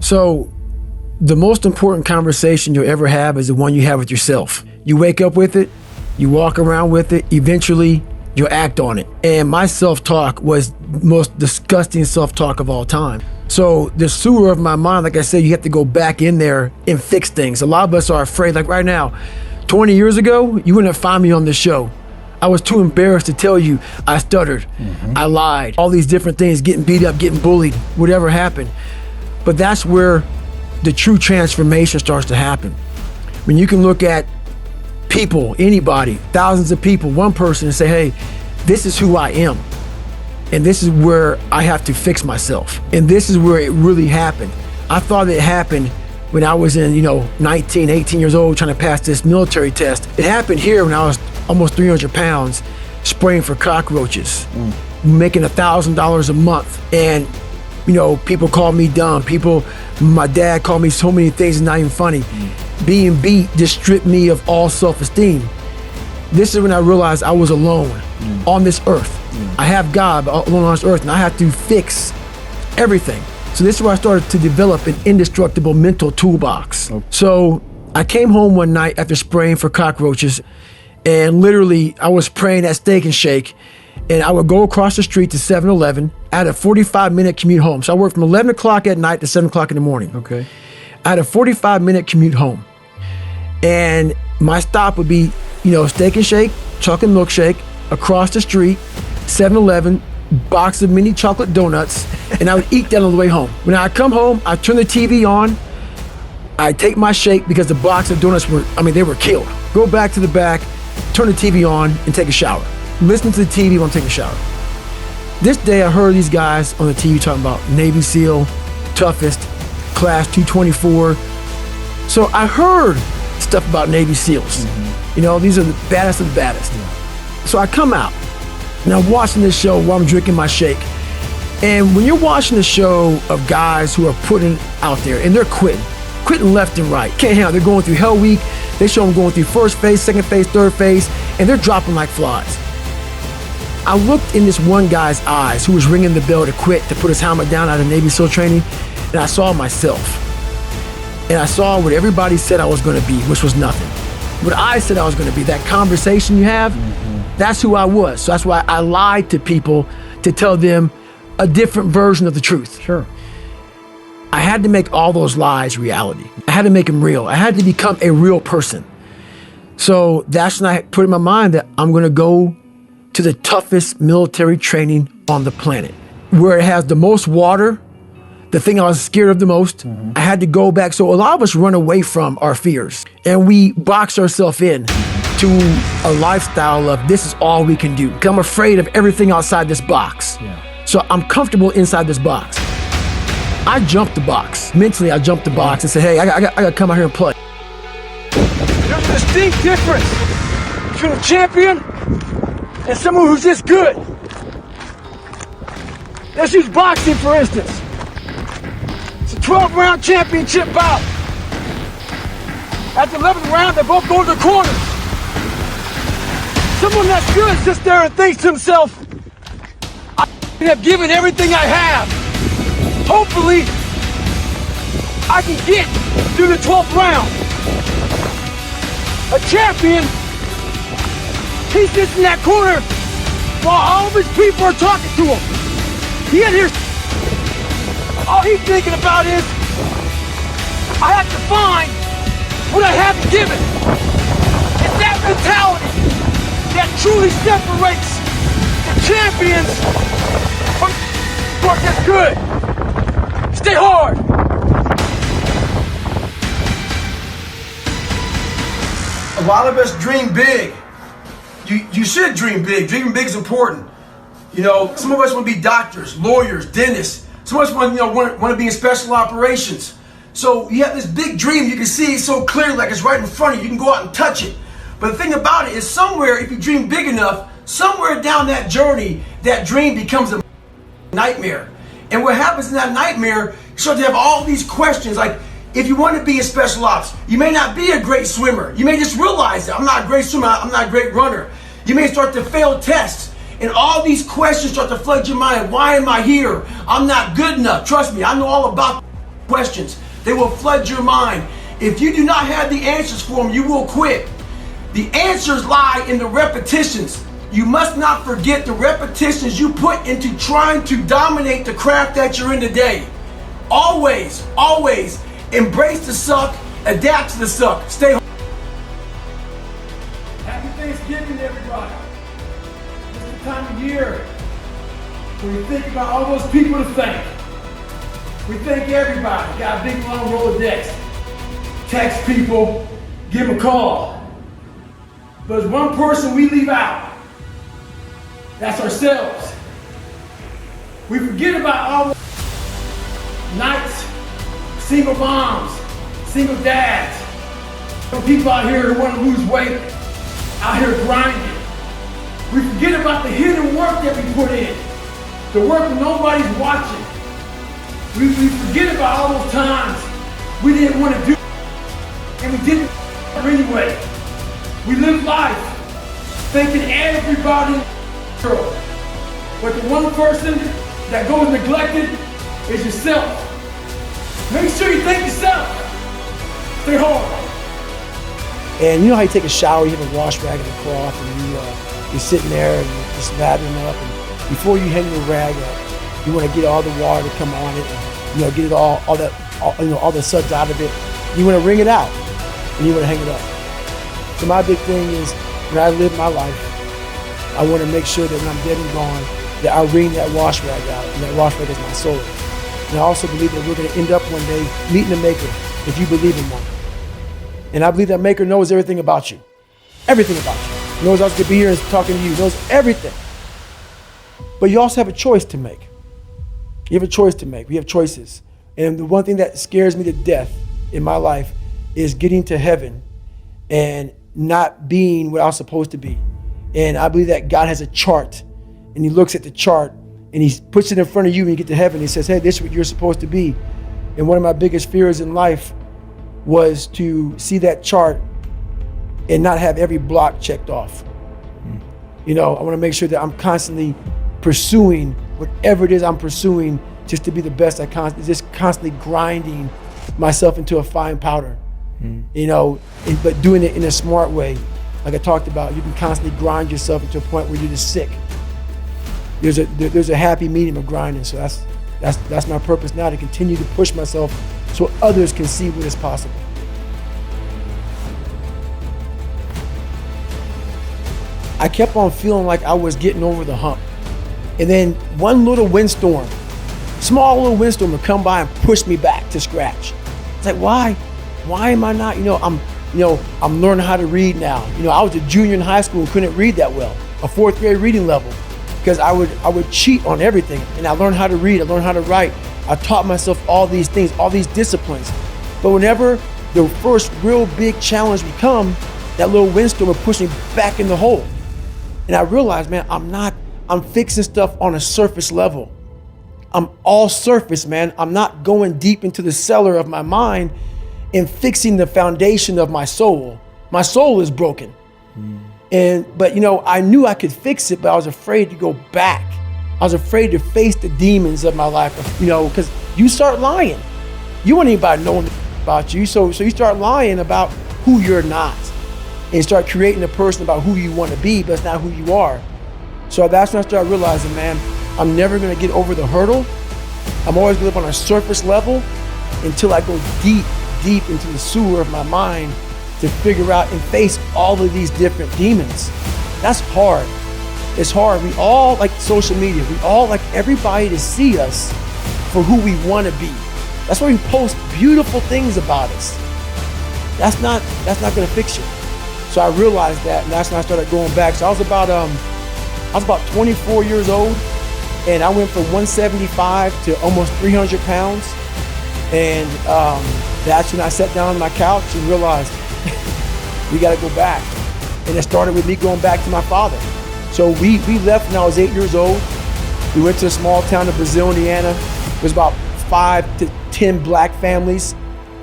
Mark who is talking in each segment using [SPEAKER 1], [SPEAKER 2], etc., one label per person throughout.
[SPEAKER 1] So the most important conversation you'll ever have is the one you have with yourself. You wake up with it, you walk around with it, eventually you'll act on it. And my self-talk was the most disgusting self-talk of all time. So the sewer of my mind, like I said, you have to go back in there and fix things. A lot of us are afraid, like right now, 20 years ago, you wouldn't have found me on this show. I was too embarrassed to tell you I stuttered, I lied, all these different things, getting beat up, getting bullied, whatever happened. But that's where the true transformation starts to happen. When you can look at people, anybody, thousands of people, one person, and say, hey, this is who I am. And this is where I have to fix myself. And this is where it really happened. I thought it happened when I was in, 19, 18 years old trying to pass this military test. It happened here when I was almost 300 pounds spraying for cockroaches, making $1,000 a month. And, people called me dumb. My dad called me so many things, it's not even funny. Being beat just stripped me of all self-esteem. This is when I realized I was alone on this earth. I have God alone on this earth, and I have to fix everything. So this is where I started to develop an indestructible mental toolbox. So I came home one night after spraying for cockroaches, and literally I was praying at Steak and Shake, and I would go across the street to 7-Eleven. I had a 45-minute commute home. So I worked from 11 o'clock at night to 7 o'clock in the morning.
[SPEAKER 2] Okay.
[SPEAKER 1] I had a 45-minute commute home. And my stop would be, Steak and Shake, chocolate milkshake, across the street, 7-Eleven, box of mini chocolate donuts, and I would eat that on the way home. When I come home, I turn the TV on, I take my shake because the box of donuts they were killed. Go back to the back, turn the TV on, and take a shower. Listen to the TV while I'm taking a shower. This day I heard these guys on the TV talking about Navy SEAL, toughest, class 224. So I heard stuff about Navy SEALs. These are the baddest of the baddest. So I come out, and I'm watching this show while I'm drinking my shake. And when you're watching the show of guys who are putting out there, and they're quitting left and right, can't handle it. They're going through Hell Week. They show them going through first phase, second phase, third phase, and they're dropping like flies. I looked in this one guy's eyes who was ringing the bell to quit, to put his helmet down out of Navy SEAL training, and I saw myself. And I saw what everybody said I was going to be, which was nothing. What I said I was going to be, that conversation you have, that's who I was. So that's why I lied to people to tell them a different version of the truth.
[SPEAKER 2] Sure.
[SPEAKER 1] I had to make all those lies reality. I had to make them real. I had to become a real person. So that's when I put in my mind that I'm going to go to the toughest military training on the planet, where it has the most water, the thing I was scared of the most. I had to go back. So a lot of us run away from our fears, and we box ourselves in to a lifestyle of this is all we can do. 'Cause I'm afraid of everything outside this box. So I'm comfortable inside this box. I jumped the box. Mentally, I jumped the box and said, hey, I got to come out here and play.
[SPEAKER 3] There's a distinct difference between a champion and someone who's just good. Let's use boxing, for instance. It's a 12-round championship bout. At the 11th round, they both go to the corners. Someone that's good sits there and thinks to himself, I have given everything I have. Hopefully, I can get through the 12th round. A champion, he sits in that corner while all of his people are talking to him. He in here, all he's thinking about is, I have to find what I haven't given. It's that mentality that truly separates the champions from who are just good. Stay hard.
[SPEAKER 4] A lot of us dream big. You should dream big. Dreaming big is important. Some of us want to be doctors, lawyers, dentists. Some of us want to be in special operations. So you have this big dream. You can see it so clearly, like it's right in front of you. You can go out and touch it. But the thing about it is, somewhere, if you dream big enough, somewhere down that journey, that dream becomes a nightmare. And what happens in that nightmare, you start to have all these questions. Like, if you want to be in special ops, you may not be a great swimmer. You may just realize that I'm not a great swimmer, I'm not a great runner. You may start to fail tests. And all these questions start to flood your mind. Why am I here? I'm not good enough. Trust me, I know all about it. questions. They will flood your mind. If you do not have the answers for them, you will quit. The answers lie in the repetitions. You must not forget the repetitions you put into trying to dominate the craft that you're in today. Always, always embrace the suck, adapt to the suck. Stay home. Happy Thanksgiving, everybody. This is the time of year when we think about all those people to thank. We thank everybody. Got a big long Rolodex. Text people, give them a call. But there's one person we leave out. That's ourselves. We forget about all the nights, single moms, single dads, some people out here who want to lose weight, out here grinding. We forget about the hidden work that we put in, the work that nobody's watching. We forget about all those times we didn't want to do, and we didn't anyway. We live life thanking everybody in the world. But the one person that goes neglected is yourself. Make sure you thank yourself. Stay hard.
[SPEAKER 1] And you know how you take a shower, you have a wash rag and a cloth, and you're sitting there and you're just lathering up, and before you hang the rag up, you want to get all the water to come on it, and get it all the suds out of it. You want to wring it out, and you want to hang it up. So my big thing is, when I live my life, I want to make sure that when I'm dead and gone, that I wring that wash rag out, and that wash rag is my soul. And I also believe that we're going to end up one day meeting the Maker, if you believe in one. And I believe that Maker knows everything about you. Everything about you. He knows I was going to be here and talking to you. He knows everything. But you also have a choice to make. You have a choice to make. We have choices. And the one thing that scares me to death in my life is getting to heaven and not being what I was supposed to be. And I believe that God has a chart, and he looks at the chart and he puts it in front of you when you get to heaven. He says, hey, this is what you're supposed to be. And one of my biggest fears in life was to see that chart and not have every block checked off. I want to make sure that I'm constantly pursuing whatever it is I'm pursuing, just to be the best I can, just constantly grinding myself into a fine powder. But doing it in a smart way. Like I talked about, you can constantly grind yourself into a point where you're just sick. There's a happy medium of grinding. So that's my purpose now, to continue to push myself so others can see what is possible. I kept on feeling like I was getting over the hump. And then one little windstorm, small little windstorm would come by and push me back to scratch. It's like, why? Why am I not, I'm learning how to read now. I was a junior in high school and couldn't read that well, a fourth grade reading level, because I would cheat on everything. And I learned how to read, I learned how to write. I taught myself all these things, all these disciplines. But whenever the first real big challenge would come, that little windstorm would push me back in the hole. And I realized, man, I'm fixing stuff on a surface level. I'm all surface, man. I'm not going deep into the cellar of my mind and fixing the foundation of my soul. My soul is broken. But I knew I could fix it, but I was afraid to go back. I was afraid to face the demons of my life, because you start lying. You want anybody knowing about you. So you start lying about who you're not, and start creating a person about who you want to be, but it's not who you are. So that's when I started realizing, man, I'm never going to get over the hurdle. I'm always going to live on a surface level until I go deep into the sewer of my mind to figure out and face all of these different demons. That's hard. It's hard. We all like social media. We all like everybody to see us for who we want to be. That's why we post beautiful things about us. That's not going to fix you. So I realized that, and that's when I started going back. So I was about 24 years old, and I went from 175 to almost 300 pounds. And that's when I sat down on my couch and realized we got to go back. And it started with me going back to my father. So we left when I was 8 years old. We went to a small town of Brazil, Indiana. It was about 5 to 10 black families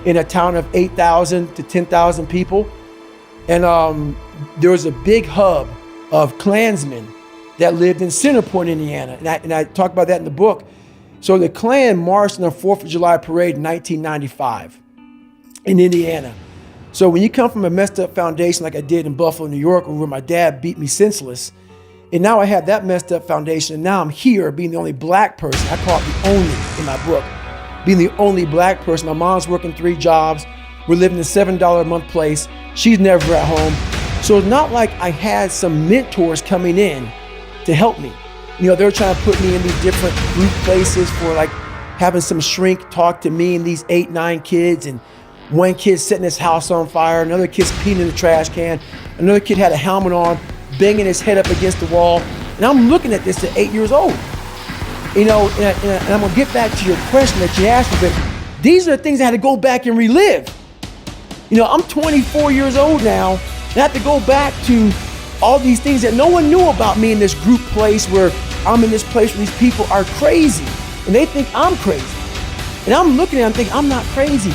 [SPEAKER 1] in a town of 8,000 to 10,000 people. And there was a big hub of Klansmen that lived in Center Point, Indiana. And I talk about that in the book. So the Klan marched on the 4th of July parade in 1995 in Indiana. So when you come from a messed up foundation like I did in Buffalo, New York, where my dad beat me senseless, and now I have that messed up foundation, and now I'm here being the only black person. I call it the only in my book, being the only black person. My mom's working 3 jobs. We're living in a $7 a month place. She's never at home. So it's not like I had some mentors coming in to help me. You know, they're trying to put me in these different group places for like having some shrink talk to me and these 8, 9 kids, and one kid setting his house on fire, another kid's peeing in the trash can, another kid had a helmet on, banging his head up against the wall. And I'm looking at this at 8 years old. You know, and I'm gonna get back to your question that you asked me, but these are the things I had to go back and relive. You know, I'm 24 years old now, and I have to go back to all these things that no one knew about me in this group place where I'm in this place where these people are crazy, and they think I'm crazy. And I'm looking at them thinking, I'm not crazy.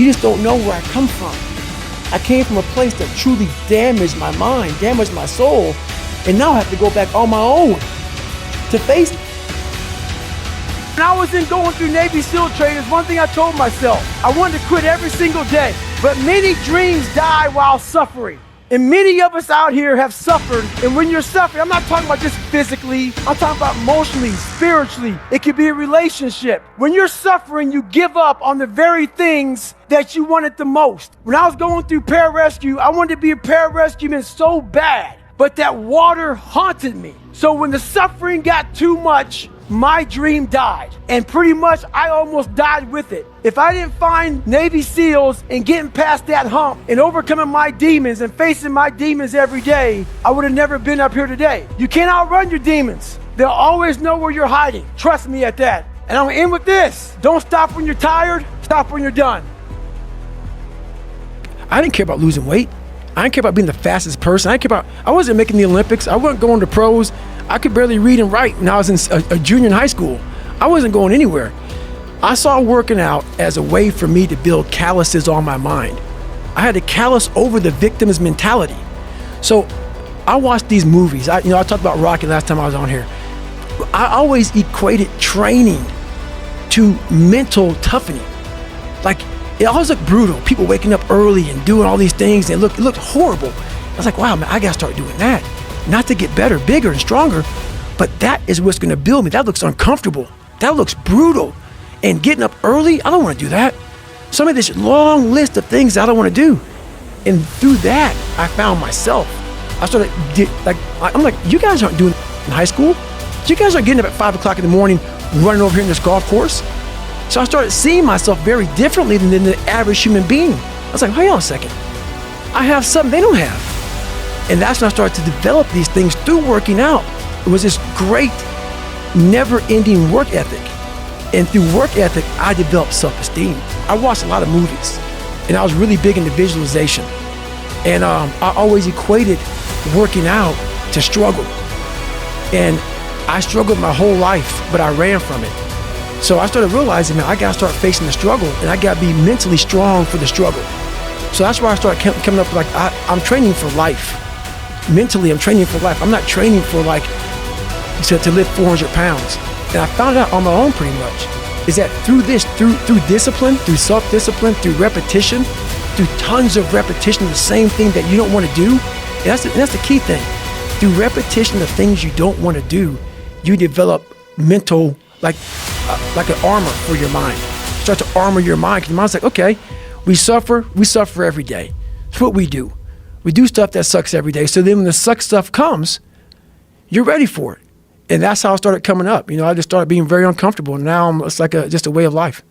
[SPEAKER 1] You just don't know where I come from. I came from a place that truly damaged my mind, damaged my soul, and now I have to go back on my own to face it.
[SPEAKER 3] When I was going through Navy SEAL training, one thing I told myself, I wanted to quit every single day. But many dreams die while suffering. And many of us out here have suffered. And when you're suffering, I'm not talking about just physically, I'm talking about emotionally, spiritually. It could be a relationship. When you're suffering, you give up on the very things that you wanted the most. When I was going through pararescue, I wanted to be a pararescueman so bad, but that water haunted me. So when the suffering got too much, my dream died. And pretty much I almost died with it. If I didn't find Navy SEALs and getting past that hump and overcoming my demons and facing my demons every day, I would have never been up here today. You can't outrun your demons. They'll always know where you're hiding. Trust me at that. And I'm gonna end with this. Don't stop when you're tired, stop when you're done.
[SPEAKER 1] I didn't care about losing weight. I didn't care about being the fastest person. I wasn't making the Olympics. I wasn't going to pros. I could barely read and write when I was in a junior in high school. I wasn't going anywhere. I saw working out as a way for me to build calluses on my mind. I had to callus over the victim's mentality. So I watched these movies. I talked about Rocky last time I was on here. I always equated training to mental toughening. Like, it always looked brutal. People waking up early and doing all these things, and it looked horrible. I was like, wow, man, I gotta start doing that. Not to get better, bigger, and stronger, but that is what's gonna build me. That looks uncomfortable. That looks brutal. And getting up early, I don't wanna do that. So I made this long list of things I don't wanna do. And through that, I found myself. I started, I'm like, you guys aren't doing in high school. You guys aren't getting up at 5 o'clock in the morning, running over here in this golf course. So I started seeing myself very differently than the average human being. I was like, hold on a second. I have something they don't have. And that's when I started to develop these things through working out. It was this great, never-ending work ethic. And through work ethic, I developed self-esteem. I watched a lot of movies, and I was really big into visualization. And I always equated working out to struggle. And I struggled my whole life, but I ran from it. So I started realizing, man, I gotta start facing the struggle, and I gotta be mentally strong for the struggle. So that's why I started coming up with I'm training for life. Mentally, I'm training for life. I'm not training for to lift 400 pounds. And I found out on my own pretty much, is that through discipline, through self-discipline, through repetition, through tons of repetition of the same thing that you don't want to do, and that's the key thing. Through repetition of things you don't want to do, you develop mental, like an armor for your mind. Start to armor your mind, because your mind's like, okay, we suffer every day. That's what we do. We do stuff that sucks every day. So then when the suck stuff comes, you're ready for it. And that's how I started coming up. I just started being very uncomfortable. And now it's like just a way of life.